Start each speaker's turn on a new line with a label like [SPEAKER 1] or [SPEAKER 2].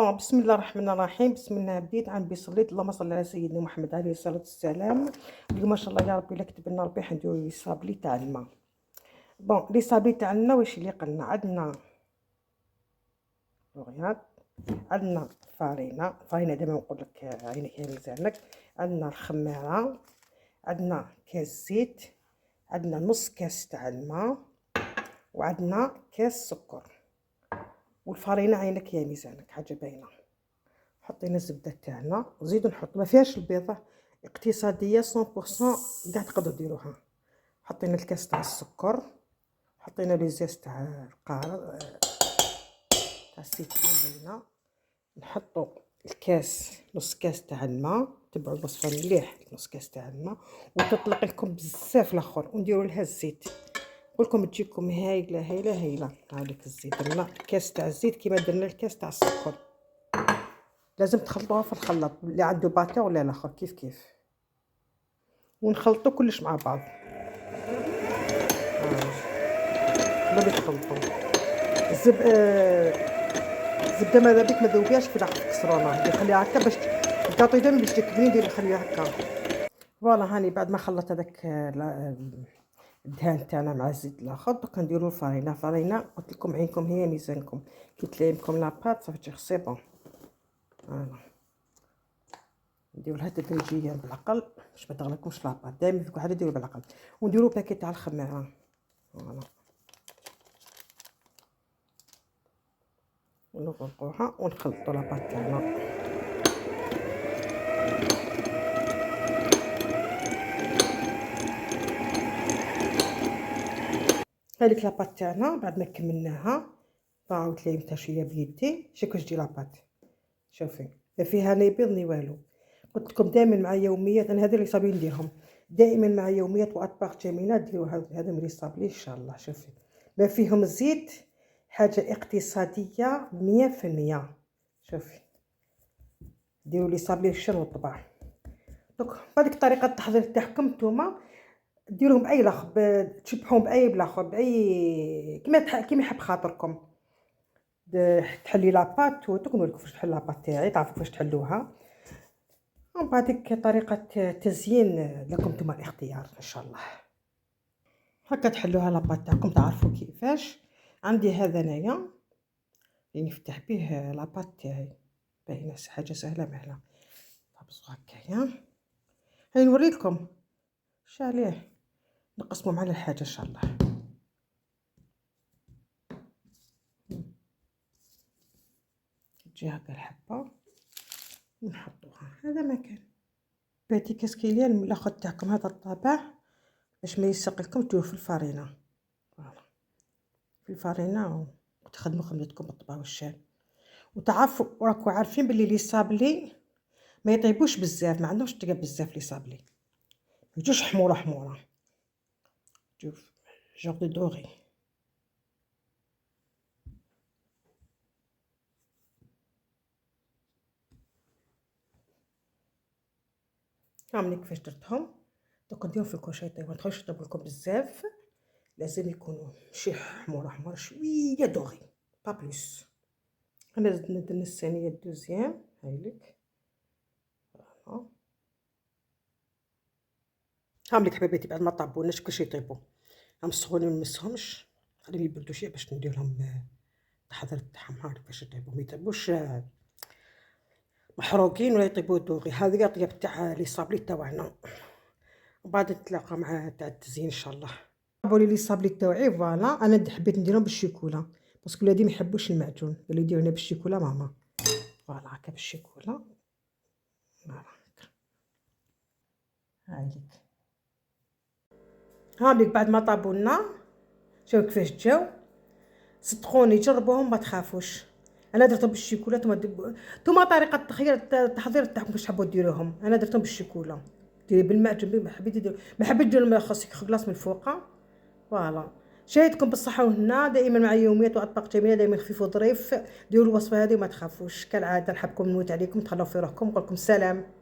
[SPEAKER 1] بون بسم الله الرحمن الرحيم. بسم الله بديت عن بصليت اللهم صل على سيدنا محمد عليه الصلاة والسلام. اليوم ما شاء الله يا ربي لا كتب لنا ربي حنديرو لي صابلي تاع الماء. بون لي صابلي تاعنا واش اللي قلنا عندنا لوريات، عندنا فارينة دائما نقول لك عينك يا ميزانك، عندنا الخميرة، عندنا كاس زيت، عندنا نص كاس تاع الماء، وعندنا كاس سكر، والفارينة عينك يا ميزانك حاجة باينة. حطينا الزبده تاعنا وزيدوا نحط ما فيهاش البيضه، اقتصاديه 100% كاع تقدروا ديروها. حطينا الكاس تاع السكر، حطينا لي زيت تاع القار تاع السيترون باينه، نحطوا الكاس نص كاس تاع الماء، تبعوا الوصفه مليح، نص كاس تاع الماء وتطلق لكم بزاف الاخر، ونديروا لها الزيت نقولكم تجيكم هايله هايله هايله. هذيك الزيت درنا الكاس تاع الزيت كيما درنا الكاس تاع السكر، لازم تخلطوها في الخلاط اللي عنده باتا ولا الاخر كيف ونخلطوا كلش مع بعض. ما بتخلطوا الزبده ماذا بك ما ذوبياش في الاخر تكسرونها، خليها هكا باش الكاطو دائما باش تكملي ديري خليها هكا. فوالا هاني بعد ما خلطت هذاك الدهان تاعنا مع الزيت الاخر، دوكا نديرو الفرينه قلت لكم عينكم هي ميزانكم، كي تلايمكم لاباط صافي سي بون. فوالا نديرو لها تدريجيا بالعقل باش ما تغلقوش لاباط، دائما في كل حاجه ديرو بالعقل. ونديرو باكي تاع الخميره، فوالا ونغلقوها ونخلطوا لاباط تاعنا. هذيك لاباط تاعنا بعد ما كملناها باعو تلايمتها شويه بيدي. شوفي كيفاش دير لاباط، شوفي لا فيها ني بيض ني والو. قلت لكم دائما مع يوميات، انا هذا اللي صابي نديرهم دائما مع يوميات واطباق جميله. ديروا هذا اللي صابلي ان شاء الله. شوفي ما فيهم الزيت، حاجه اقتصاديه 100%. شوفي ديروا لي صابلي الشر والطباع. دونك بهذيك الطريقه التحضير تاعكم نتوما ديروهم باي لاخر، تشبحوهم باي بلاخر باي كيما يحب خاطركم. تحلي لاباط وتقولوا لكم كيفاش تحل لاباط تاعي، تعرفوا كيفاش تحلوها. وبهذيك طريقه تزيين لكم نتوما الاختيار ان شاء الله. هكا تحلوها لاباط تاعكم تعرفوا كيفاش. عندي هذا انايا اللي نفتح به لاباط تاعي، باينه حاجه سهله مهله. طابزو هكايا، هاي نوريكم شاليه نقسمهم على الحاجه ان شاء الله. تجي هكا الحبه ونحطوها. هذا مكان باتي كاسكيليا الاخر تاعكم هذا الطابع باش ما يسق لكم، ديروه في الفارينه. فوالا في الفارينه وتخدموا خدمتكم بالطبع والشال. وتعرفوا راكم عارفين باللي لي صابلي ما يطيبوش بزاف، ما عندهمش طياب بزاف لي صابلي، ما يجوش حموره شوف جور دو دوغي. هاهمني كيفاش درتهم. دوك نديرهم في الكوشه يطيبوا، ما تخليوش يطيبوا لكم بزاف، لازم يكونوا ماشي حموره شويه دوغي با بلوس. انا ندهن الثانيه الدوزيام هايلك. هاهملك حبيباتي بعد ما طابوناش كلشي يطيبوا، هم السخونين منمسهمش، خليهم يبردوا شويه باش ندير لهم التحضير تاعهم. هاك باش يطيبوا، ما يطيبوش محروقين ولا يطيبوا دوغي. هذه اطيب تاع لي صابلي تاعنا. وبعد نتلاقى مع تاع التزيين ان شاء الله. طابوا لي صابلي تاوعي. فوالا انا حبيت نديرهم بالشيكولا باسكو ولادي ما يحبوش المعجون، قالوا يديروا لنا بالشيكولا ماما. فوالا هكا بالشيكولا. فوالا هايلك. هاهلك بعد ما طابوا لنا شوفوا كيفاش جاو. صدقوني جربوهم ما تخافوش. انا درتهم بالشيكولا، نتوما طريقه التحضير تاعكم كيفاش تحبوا ديروهم. انا درتهم بالشيكولا، ديري بالمعجون ما حبيت ندير، ما حبيت ندير لهم خاصك خلاص من الفوق. فوالا شاهدكم بالصحه والهنا، دائما مع يوميات واطباق جميله، دائما خفيف وظريف. ديروا الوصفه هذه وما تخافوش كالعاده. نحبكم نموت عليكم، تهلاو في روحكم، نقول لكم سلام.